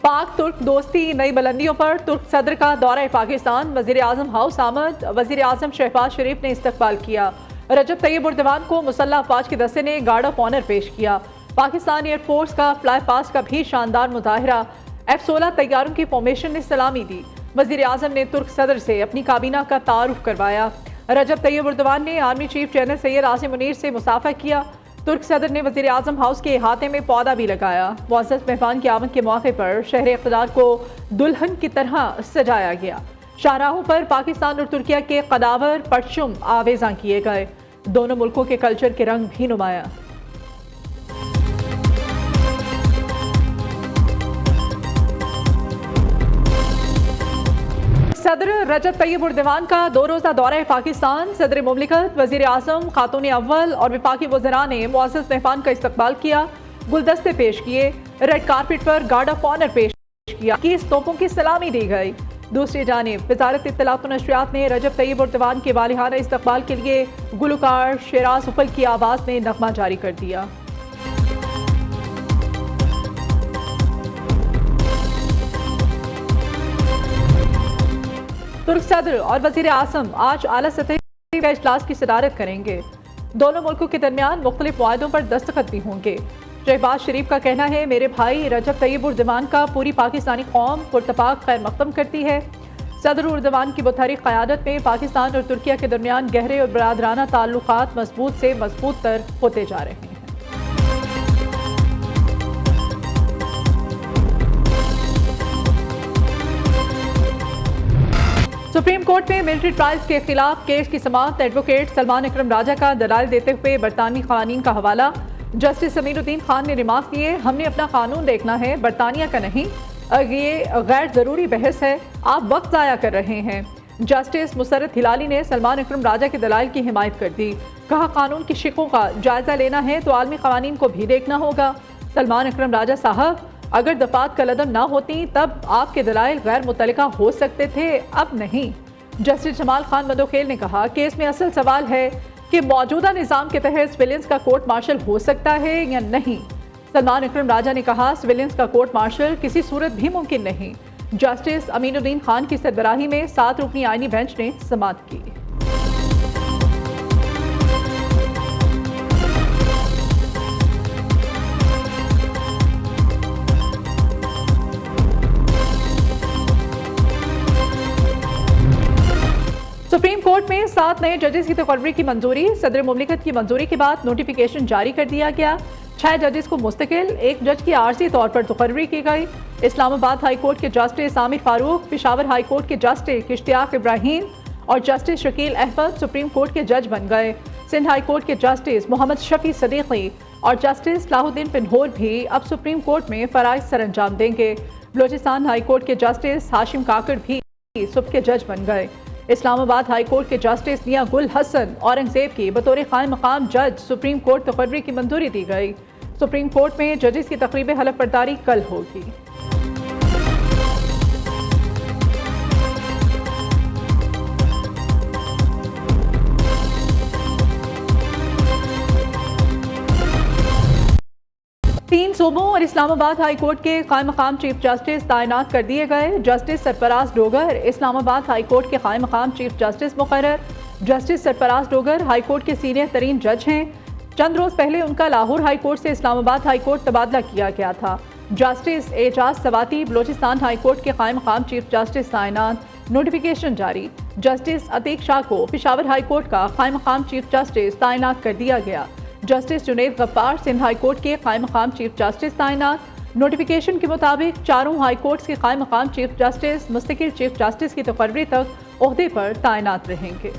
पाक तुर्क दोस्ती नई बुलंदियों पर तुर्क सदर का दौरा पाकिस्तान। वजीर आजम हाउस आमद। वजीर आजम शहबाज शरीफ ने इस्तकबाल किया। रजब तैयब उर्दवान को मुसल्लह अफवाज के दस्ते ने गार्ड ऑफ ऑनर पेश किया। पाकिस्तान एयरफोर्स का फ्लाई पास्ट का भी शानदार मुजाहरा। F-16 तैयारों की फॉर्मेशन ने सलामी दी। वजीर आजम ने तुर्क सदर से अपनी काबीना का तारुफ करवाया। रजब तैयब उर्दवान ने army chief general Syed Asim Munir से मुसाफा किया। तुर्क सदर ने वजीर आजम हाउस के अहाते में पौधा भी लगाया। मुअज़्ज़ज़ मेहमान की आमद के मौके पर शहर इक़्तिदार को दुल्हन की तरह सजाया गया। शाहराहों पर पाकिस्तान और तुर्किया के कदावर परचम आवेज़ां किए गए। दोनों मुल्कों के कल्चर के रंग भी नुमाया। सदर रजब तैयब उर्दवान का 2 रोज़ा दौरा पाकिस्तान। सदर मुमलिकत, वज़ीर आज़म, खातून अव्वल और वफाकी वज़रा ने मुअज़्ज़ज़ मेहमान का इस्तकबाल किया। गुलदस्ते पेश किए। रेड कारपेट पर गार्ड ऑफ ऑनर पेश किया। 21 तोपों की सलामी दी गई। दूसरी जानिब वज़ारत इत्तलात व नशरियात ने रजब तैयब उर्दवान के वालिहाना इस्तकबाल के लिए गुलकार शेराज उपल की आवाज़ में नगमा जारी कर दिया। तुर्क सदर और वज़ीर आज़म आज आला सतही का इजलास की सदारत करेंगे। दोनों मुल्कों के दरमियान मुख्तलिफ मुआहदों पर दस्तखत भी होंगे। शहबाज शरीफ का कहना है, मेरे भाई रजब तैयब उर्दवान का पूरी पाकिस्तानी कौम पुरतपाक खैर मकदम करती है। सदर उर्दवान की मुतहरिक क़यादत में पाकिस्तान और तुर्किया के दरमियान गहरे और बरादराना ताल्लुकात मजबूत से मजबूत तर होते जा रहे हैं। सुप्रीम कोर्ट में मिलिट्री ट्रायल्स के खिलाफ केस की समाअत। एडवोकेट सलमान अकरम राजा का दलाल देते हुए बरतानवी कानून का हवाला। जस्टिस समीरुद्दीन खान ने रिमार्क दिए, हमने अपना कानून देखना है, बरतानिया का नहीं। ये गैर ज़रूरी बहस है, आप वक्त ज़ाया कर रहे हैं। जस्टिस मुसर्रत हिलाली ने सलमान अकरम राजा के दलाल की हिमायत कर दी। कहा, कानून की शिकों का जायज़ा लेना है तो आलमी क़वानीन को भी देखना होगा। सलमान अकरम राजा साहब, अगर दफात कलअदम ना होती तब आपके दलाइल गैर मुतल्लिका हो सकते थे, अब नहीं। जस्टिस जमाल खान मदोखेल ने कहा, केस में असल सवाल है कि मौजूदा निज़ाम के तहत सिविलियंस का कोर्ट मार्शल हो सकता है या नहीं। सलमान अकरम राजा ने कहा, सिविलियंस का कोर्ट मार्शल किसी सूरत भी मुमकिन नहीं। जस्टिस अमीनुद्दीन खान की सरबराही में 7 रुकनी आईनी बेंच ने समाअत की। सुप्रीम कोर्ट में 7 नए जजेस की तकर्री की मंजूरी। सदर मुमलिकत की मंजूरी के बाद नोटिफिकेशन जारी कर दिया गया। 6 जजेस को मुस्तकिल, 1 जज की आर्जी तौर पर तकर्री की गई। इस्लामाबाद हाई कोर्ट के justice Aamir Farooq, Peshawar high court के जस्टिस इश्तियाक इब्राहिम और justice Shakeel Ahmed supreme court के जज बन गए। सिंध हाई कोर्ट के जस्टिस मोहम्मद शफी सदीकी और जस्टिस सलाहुद्दीन पिन्होर भी अब सुप्रीम कोर्ट में फराइज सरअंजाम देंगे। बलोचिस्तान हाई कोर्ट के जस्टिस हाशिम काकड़ भी सुब के जज बन गए। इस्लामाबाद हाई कोर्ट के जस्टिस मियां गुल हसन औरंगजेब की बतौर कायम मकाम जज सुप्रीम कोर्ट तकर्री की मंजूरी दी गई। सुप्रीम कोर्ट में जजेस की तकरीब हलफ बर्दारी कल होगी। तीन सूबों और इस्लामाबाद हाई कोर्ट के कायम मकाम चीफ जस्टिस तैनात कर दिए गए। Justice Sarfaraz Dogar Islamabad high court के कायम मकाम चीफ जस्टिस मुकर्रर। Justice Sarfaraz Dogar high court के सीनियर तरीन जज हैं। चंद रोज पहले उनका लाहौर हाई कोर्ट से इस्लामाबाद हाई कोर्ट तबादला किया गया था। Justice Ejaz Swati Balochistan high court के कायम मकाम चीफ जस्टिस तैनात। नोटिफिकेशन जारी। जस्टिस अतीक शाह को पेशावर हाई कोर्ट का कायम मकाम चीफ जस्टिस तैनात कर दिया गया। Justice Junaid Ghaffar Sindh high court के कायम मकाम चीफ जस्टिस तैनात। नोटिफिकेशन के मुताबिक चारों हाई कोर्ट्स के कायम मकाम चीफ जस्टिस मुस्तकिल चीफ जस्टिस की तकर्री तक ओहदे पर तैनात रहेंगे।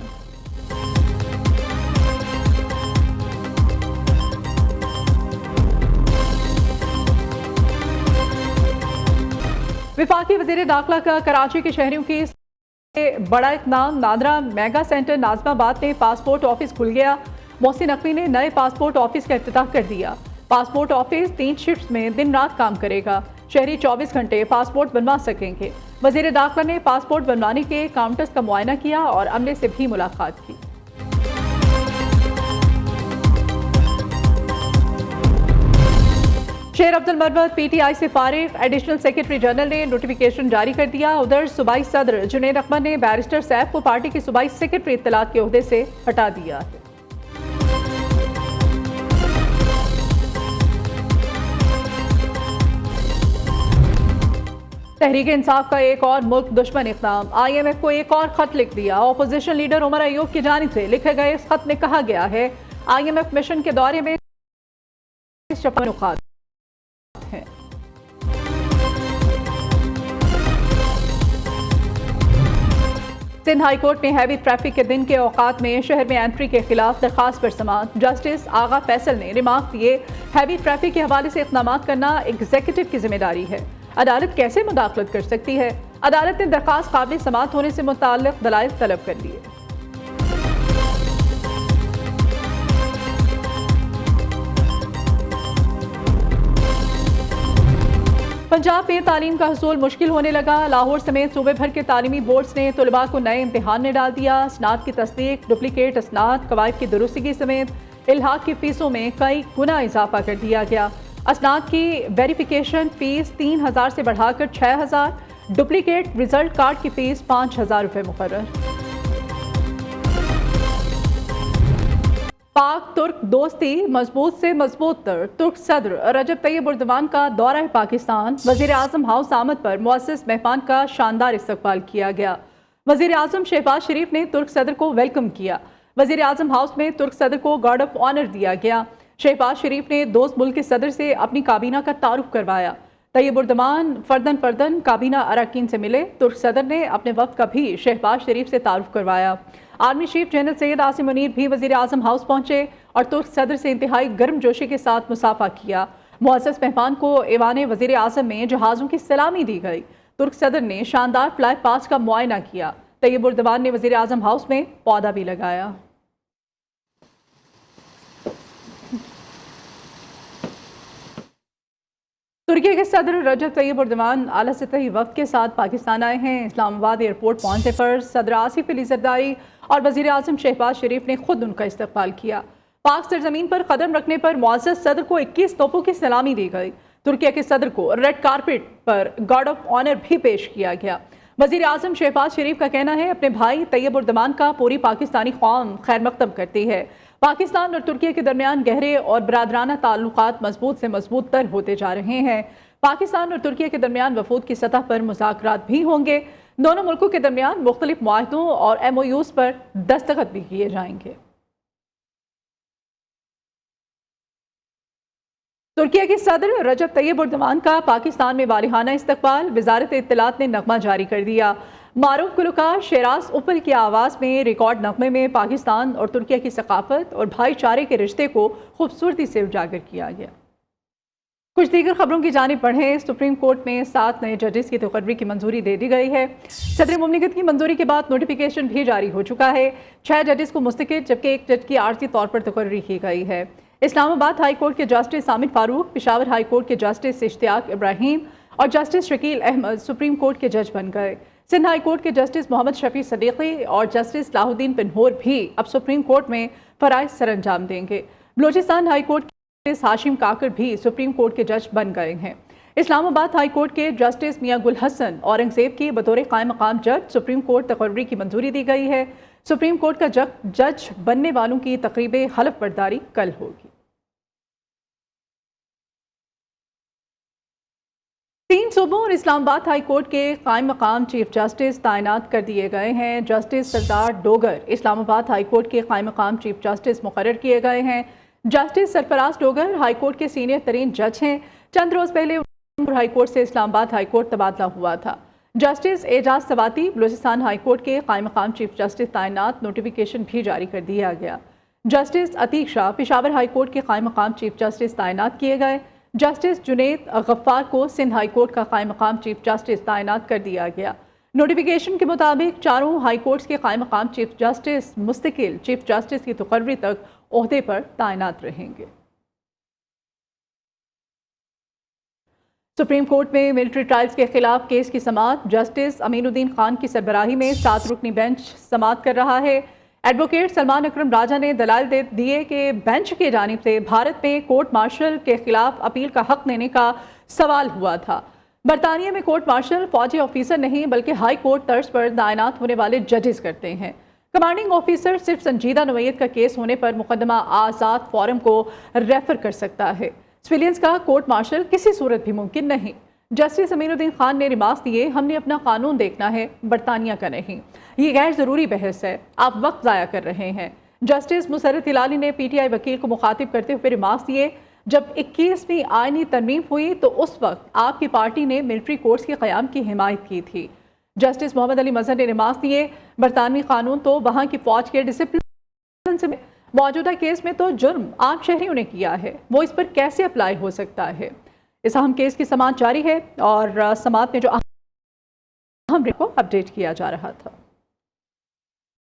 वफाकी वज़ीर दाखिला का कराची के शहरियों की बड़ा इत्मीनान। नादरा मेगा सेंटर नाज़िमाबाद में पासपोर्ट ऑफिस खुल गया। मोहसिन नकवी ने नए पासपोर्ट ऑफिस का इफ्तिताह कर दिया। पासपोर्ट ऑफिस 3 शिफ्ट्स में दिन रात काम करेगा। शहरी 24 घंटे पासपोर्ट बनवा सकेंगे। वज़ीर दाखिला ने पासपोर्ट बनवाने के काउंटर्स का मुआयना किया और अमले से भी मुलाकात की। शेर अब्दुल मरवत PTI से फारिग, एडिशनल सेक्रेटरी जनरल ने नोटिफिकेशन जारी कर दिया। उधर सूबाई सदर जुनैद अकबर ने बैरिस्टर सैफ को पार्टी के सूबाई सेक्रेटरी इत्तलात के ओहदे से हटा दिया है। तहरीक इंसाफ का एक और मुल्क दुश्मन इक़दाम, IMF को एक और खत लिख दिया। अपोजिशन लीडर उमर अयूब की जानिब से लिखे गए इस खत में कहा गया है IMF मिशन के दौरे में है। सिंध हाई कोर्ट में हैवी ट्रैफिक के दिन के औकात में शहर में एंट्री के खिलाफ दरखास्त पर समाअत। जस्टिस आगा फैसल ने रिमार्क दिए, हैवी ट्रैफिक के हवाले से इक़दाम करना एग्जीक्यूटिव की जिम्मेदारी है। अदालत कैसे मुदाखलत कर सकती है? अदालत ने दरखास्त काबिल समाअत होने से मुताल्लिक़ दलाइल तलब कर लिए। पंजाब में तालीम का हसूल मुश्किल होने लगा। लाहौर समेत सूबे भर के तालीमी बोर्ड्स ने तलबा को नए इम्तिहान में डाल दिया। स्नात की तस्दीक, डुप्लीकेट स्नात, कवायद की दुरुस्तगी समेत इल्हाक की फीसों में कई गुना इजाफा कर दिया गया। स्नात की वेरिफिकेशन फीस 3000 से बढ़ाकर 6000, डुप्लीकेट रिजल्ट कार्ड की फीस 5000 रुपये मुकर्रर। पाक तुर्क दोस्ती मजबूत से मजबूत तर। तुर्क सदर रजब तैयब उर्दवान का दौरा पाकिस्तान। वजीर आजम हाउस आमद पर मुअस्सिस मेहमान का शानदार इस्तकबाल किया गया। वजीर आजम शहबाज शरीफ ने तुर्क सदर को वेलकम किया। वजीर आजम हाउस में तुर्क सदर को गार्ड ऑफ ऑनर दिया गया। शहबाज शरीफ ने दोस्त मुल्क के सदर से अपनी काबीना का तारुफ करवाया। तैयब उर्दवान फर्दन फर्दन काबीना अरकान से मिले। तुर्क सदर ने अपने वक्त का भी शहबाज शरीफ से तारुफ करवाया। Army chief general Syed Asim Munir भी वजीर आजम हाउस पहुंचे और तुर्क सदर से इंतहाई गर्मजोशी के साथ मुसाफा किया। मुअस्सिस मेहमान को ऐवान वजीर आजम में जहाज़ों की सलामी दी गई। तुर्क सदर ने शानदार फ्लाई पास का मुआयना किया। तैयब उर्दवान ने वजीर आजम हाउस में पौधा भी लगाया। तुर्की के सदर रजब तैयब उर्दवान आला सतही वक्त के साथ पाकिस्तान आए हैं। इस्लामाबाद एयरपोर्ट पहुंचने पर सदर आसिफ अली जरदारी और वजीर आजम शहबाज शरीफ ने खुद उनका इस्तकबाल किया। पाक सरजमीन पर कदम रखने पर मुअज़्ज़ज़ सदर को 21 तोपों की सलामी दी गई। तुर्की के सदर को रेड कारपेट पर गार्ड ऑफ ऑनर भी पेश किया गया। वजीर आजम शहबाज शरीफ का कहना है अपने भाई तैयब उर्दवान का पूरी पाकिस्तानी कौम खैर मकदम करती है। पाकिस्तान और तुर्की के दरमियान गहरे और बरादराना ताल्लुकात मजबूत से मजबूत तर होते जा रहे हैं। पाकिस्तान और तुर्की के दरमियान वफूद की सतह पर मुज़ाकरात भी होंगे। दोनों मुल्कों के दरमियान मुख्तलिफ मुआहदों और MOUs पर दस्तखत भी किए जाएंगे। तुर्की के सदर रजब तैयब उर्दवान का पाकिस्तान में वालिहाना इस्तकबाल। वजारत इत्तलात ने नगमा जारी कर दिया। मारूफ गुलकार शेराज उपल की आवाज़ में रिकॉर्ड नगमे में पाकिस्तान और तुर्की की सकाफत और भाईचारे के रिश्ते को खूबसूरती से उजागर किया गया। कुछ दीगर खबरों की जानिब बढ़ें। सुप्रीम कोर्ट में 7 नए जजेस की तकर्री की मंजूरी दे दी गई है। सदर मुमलिकत की मंजूरी के बाद नोटिफिकेशन भी जारी हो चुका है। 6 जजेस को मुस्तकिल जबकि 1 जज की आर्जी तौर पर तकर्री की गई है। इस्लामाबाद हाई कोर्ट के justice Samir Farooq, Peshawar high court के जस्टिस इश्तियाक इब्राहिम और justice Shakeel Ahmed supreme court के जज बन गए। सिंध हाई कोर्ट के जस्टिस मोहम्मद शफी सदीकी और जस्टिस सलाहुद्दीन पिन्होर भी अब सुप्रीम कोर्ट में फराइज सरअंजाम देंगे। बलूचिस्तान हाई कोर्ट के जस्टिस हाशिम काकर भी सुप्रीम कोर्ट के जज बन गए हैं। इस्लामाबाद हाई कोर्ट के जस्टिस मियां गुल हसन औरंगजेब की बतौर कायम मकाम जज सुप्रीम कोर्ट तकर्री की मंजूरी दी गई है। सुप्रीम कोर्ट का जज बनने वालों की तकरीब हलफ बर्दारी कल होगी। 3 सूबों और इस्लामाबाद हाई कोर्ट के कायम मकाम चीफ जस्टिस तैनात कर दिए गए हैं। जस्टिस सरदार डोगर इस्लामाबाद हाई कोर्ट के कायम मकाम चीफ जस्टिस मुकर्रर किए गए हैं। Justice Sarfaraz Dogar high court के सीनियर तरीन जज हैं। चंद रोज पहले हाई कोर्ट से इस्लामाबाद हाई कोर्ट तबादला हुआ था। Justice Ejaz Swati Balochistan high court के कायम मकाम चीफ जस्टिस तैनात, नोटिफिकेशन भी जारी कर दिया गया। Justice Ateeq Shah Peshawar high court के कायम मकाम चीफ जस्टिस तैनात किए गए। जस्टिस जुनैद गफ्फार को सिंध हाई कोर्ट का कायम मकाम चीफ जस्टिस तैनात कर दिया गया। नोटिफिकेशन के मुताबिक चारों हाई कोर्ट्स के कायम मकाम चीफ जस्टिस मुस्तकिल चीफ जस्टिस की तकर्री तक ओहदे पर तैनात रहेंगे। सुप्रीम कोर्ट में मिलिट्री ट्रायल्स के खिलाफ केस की समाअत जस्टिस अमीनुद्दीन खान की सरबराही में 7 रुकनी बेंच समाअत कर रहा है। एडवोकेट सलमान अकरम राजा ने दलाल दे दिए कि बेंच की जानिब से भारत में कोर्ट मार्शल के खिलाफ अपील का हक देने का सवाल हुआ था। बरतानिया में कोर्ट मार्शल फौजी ऑफिसर नहीं बल्कि हाई कोर्ट तर्ज पर तैनात होने वाले जजेस करते हैं। कमांडिंग ऑफिसर सिर्फ संजीदा नोयत का केस होने पर मुकदमा आज़ाद फोरम को रेफर कर सकता है। सिविलियंस का कोर्ट मार्शल किसी सूरत भी मुमकिन नहीं। जस्टिस अमीनुद्दीन खान ने रिमार्क्स दिए, हमने अपना कानून देखना है, बरतानिया का नहीं। ये गैर ज़रूरी बहस है, आप वक्त ज़ाया कर रहे हैं। जस्टिस मुसर्रत हिलाली ने PTI वकील को मुखातिब करते हुए रिमार्क्स दिए, जब 21वीं आईनी तरमीम हुई तो उस वक्त आपकी पार्टी ने मिलिट्री कोर्ट्स के क़याम की हिमायत की थी। जस्टिस मोहम्मद अली मजहर ने रिमार्क्स दिए, बरतानवी कानून तो वहाँ की फौज के डिसिप्लिन से मौजूदा केस में तो जुर्म आम शहरियों ने किया है, वो इस पर कैसे अप्लाई हो सकता है। इस अहम केस की समाअत जारी है और समाअत में जो अहम को अपडेट किया जा रहा था।